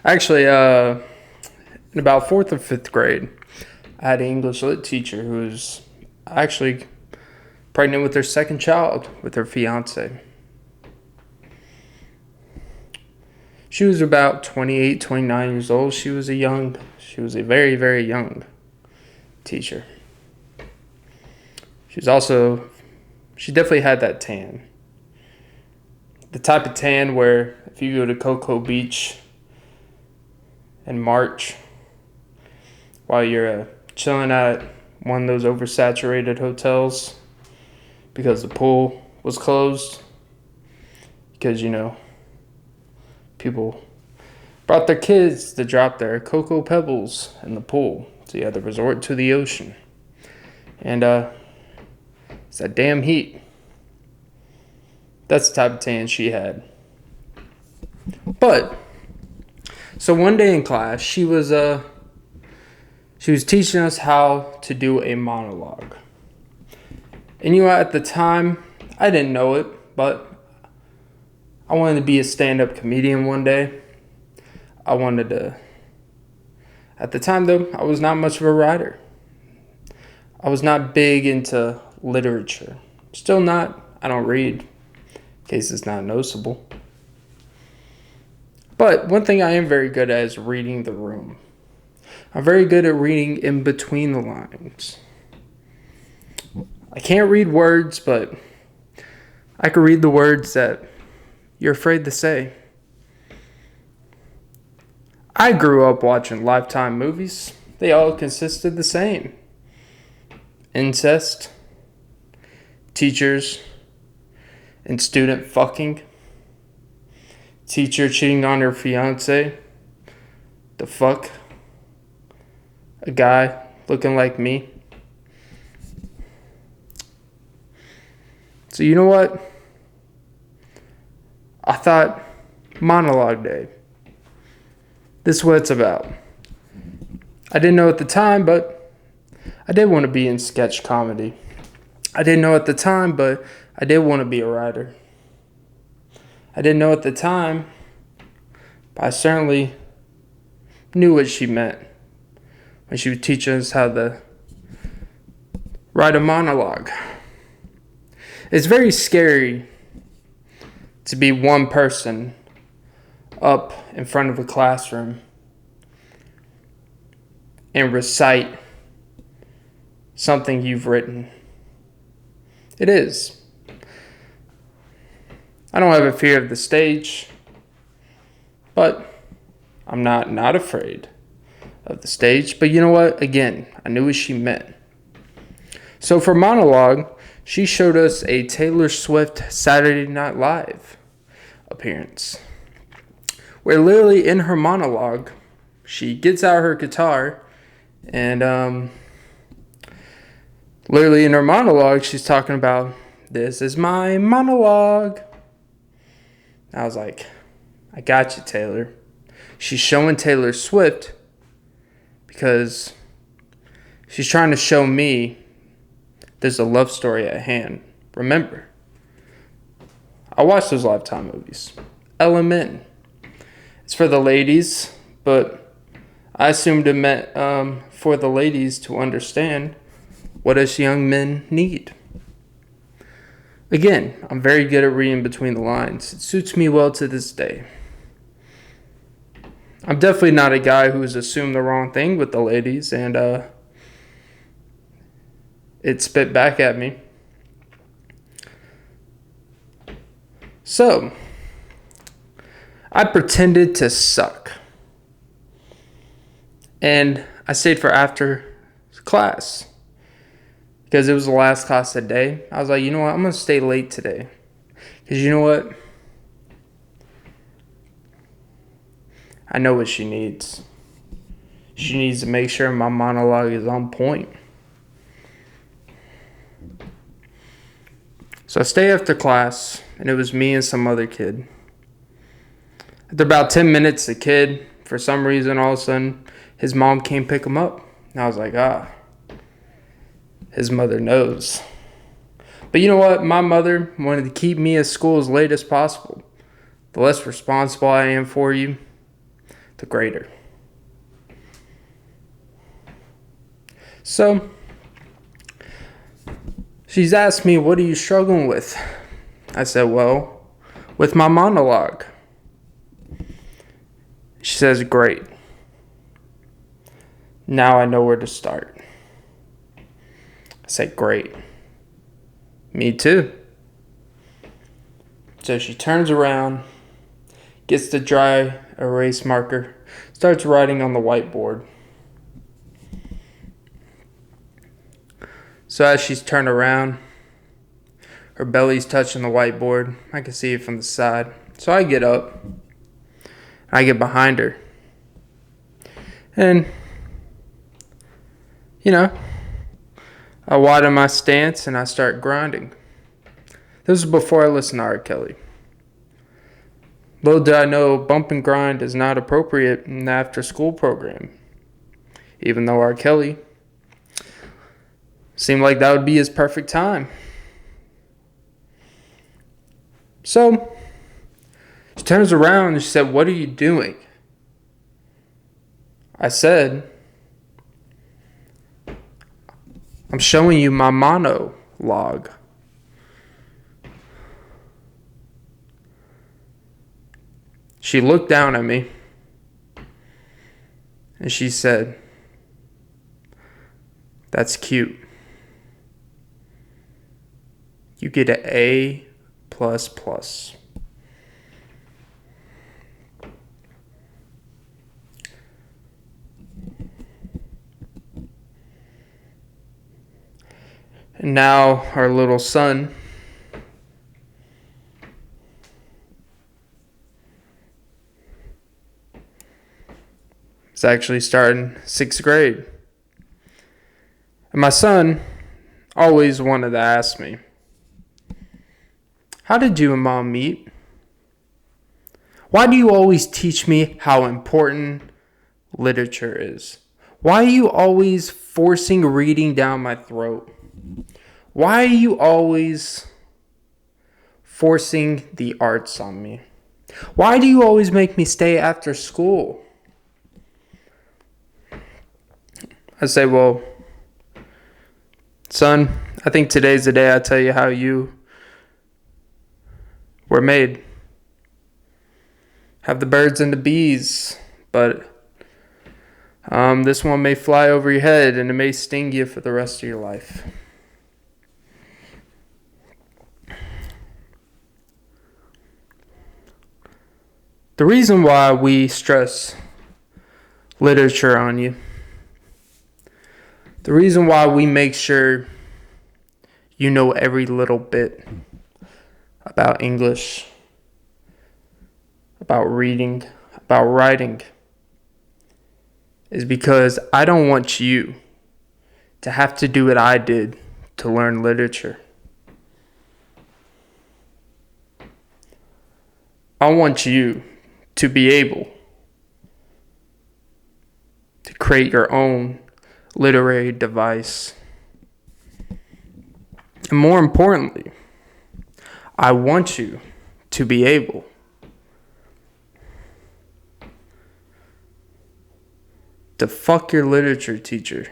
Actually, in about fourth or fifth grade, I had an English lit teacher who was actually pregnant with her second child with her fiance. She was about 28, 29 years old. She was a very, very young teacher. She definitely had that tan. The type of tan where if you go to Cocoa Beach in March while you're chilling at one of those oversaturated hotels because the pool was closed, because, people brought their kids to drop their Cocoa Pebbles in the pool. So you had to resort to the ocean. And it's that damn heat. That's the type of tan she had. But so one day in class, she was teaching us how to do a monologue. And at the time, I didn't know it, but I wanted to be a stand-up comedian one day. At the time though, I was not much of a writer. I was not big into literature. Still not. I don't read, in case it's not noticeable. But one thing I am very good at is reading the room. I'm very good at reading in between the lines. I can't read words, but I can read the words that you're afraid to say. I grew up watching Lifetime movies. They all consisted the same. Incest, teachers and student fucking, teacher cheating on her fiance, the fuck, a guy looking like me. So you know what? I thought, monologue day. This is what it's about. I didn't know at the time, but I did want to be in sketch comedy. I didn't know at the time, but I did want to be a writer. I didn't know at the time, but I certainly knew what she meant when she would teach us how to write a monologue. It's very scary to be one person up in front of a classroom and recite something you've written. It is. I don't have a fear of the stage, but I'm not afraid of the stage. But you know what? Again, I knew what she meant. So for monologue, she showed us a Taylor Swift Saturday Night Live appearance, where literally in her monologue, she gets out her guitar and literally in her monologue, she's talking about, this is my monologue. I was like, I got you, Taylor. She's showing Taylor Swift because she's trying to show me there's a love story at hand. Remember, I watched those Lifetime movies. Element. It's for the ladies, but I assumed it meant for the ladies to understand what us young men need. Again, I'm very good at reading between the lines. It suits me well to this day. I'm definitely not a guy who's assumed the wrong thing with the ladies and it spit back at me. So, I pretended to suck. And I stayed for after class because it was the last class of the day. I was like, you know what? I'm going to stay late today. Because you know what? I know what she needs. She needs to make sure my monologue is on point. So I stay after class, and it was me and some other kid. After about 10 minutes, the kid, for some reason, all of a sudden, his mom came pick him up. And I was like, his mother knows. But you know what? My mother wanted to keep me at school as late as possible. the less responsible I am for you, the greater. So, she's asked me, what are you struggling with? I said, well, with my monologue. She says, great. Now I know where to start. I said, great. Me too. So she turns around, gets the dry erase marker, starts writing on the whiteboard. So as she's turned around, her belly's touching the whiteboard. I can see it from the side. So I get up. I get behind her. And, I widen my stance and I start grinding. This was before I listened to R. Kelly. Little did I know bump and grind is not appropriate in the after school program. Even though R. Kelly seemed like that would be his perfect time. So, she turns around and she said, what are you doing? I said, I'm showing you my monologue. She looked down at me and she said, that's cute. You get an A++. And now our little son is actually starting 6th grade. And my son always wanted to ask me, how did you and Mom meet? Why do you always teach me how important literature is? Why are you always forcing reading down my throat? Why are you always forcing the arts on me? Why do you always make me stay after school? I say, well, son, I think today's the day I tell you how you were made. Have the birds and the bees, but this one may fly over your head and it may sting you for the rest of your life. The reason why we stress literature on you, the reason why we make sure you know every little bit about English, about reading, about writing, is because I don't want you to have to do what I did to learn literature. I want you to be able to create your own literary device. And more importantly, I want you to be able to fuck your literature teacher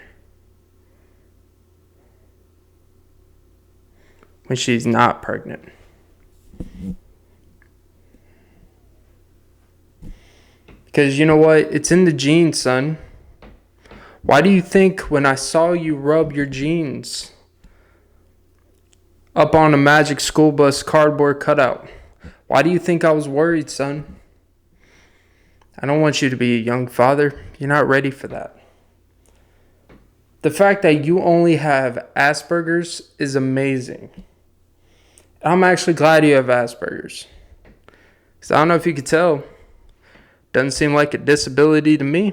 when she's not pregnant. Because you know what? It's in the genes, son. Why do you think when I saw you rub your jeans up on a Magic School Bus cardboard cutout, why do you think I was worried, son? I don't want you to be a young father. You're not ready for that. The fact that you only have Asperger's is amazing. I'm actually glad you have Asperger's. Because I don't know if you could tell. Doesn't seem like a disability to me.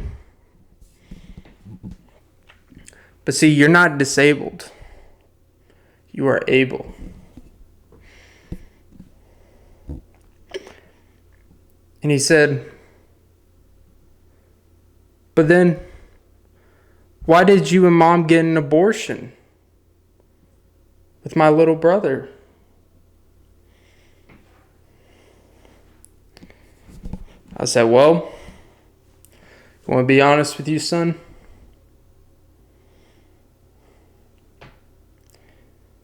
But see, you're not disabled. You are able. And he said, but then, why did you and Mom get an abortion with my little brother? I said, well, I want to be honest with you, son.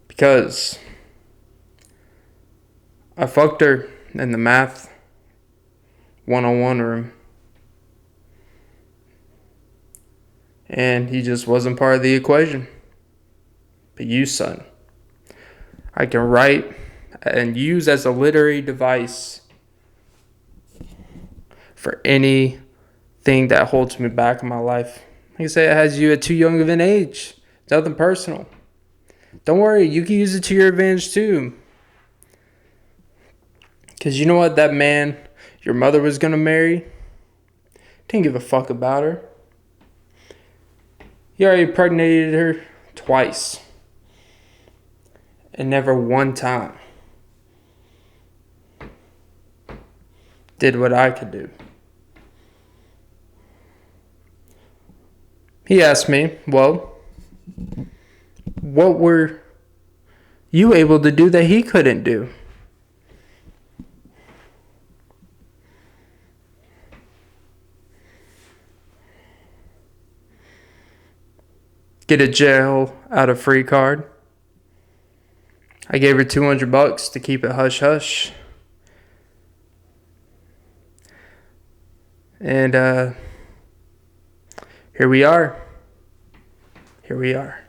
Because I fucked her in the math 101 room. And he just wasn't part of the equation. But you, son, I can write and use as a literary device for anything that holds me back in my life. Like I say, it has you at too young of an age. It's nothing personal. Don't worry, you can use it to your advantage too. Because you know what? That man your mother was going to marry didn't give a fuck about her. He already impregnated her twice. And never one time did what I could do. He asked me, well, what were you able to do that he couldn't do? Get a jail out of free card. I gave her $200 to keep it hush hush. And here we are. Here we are.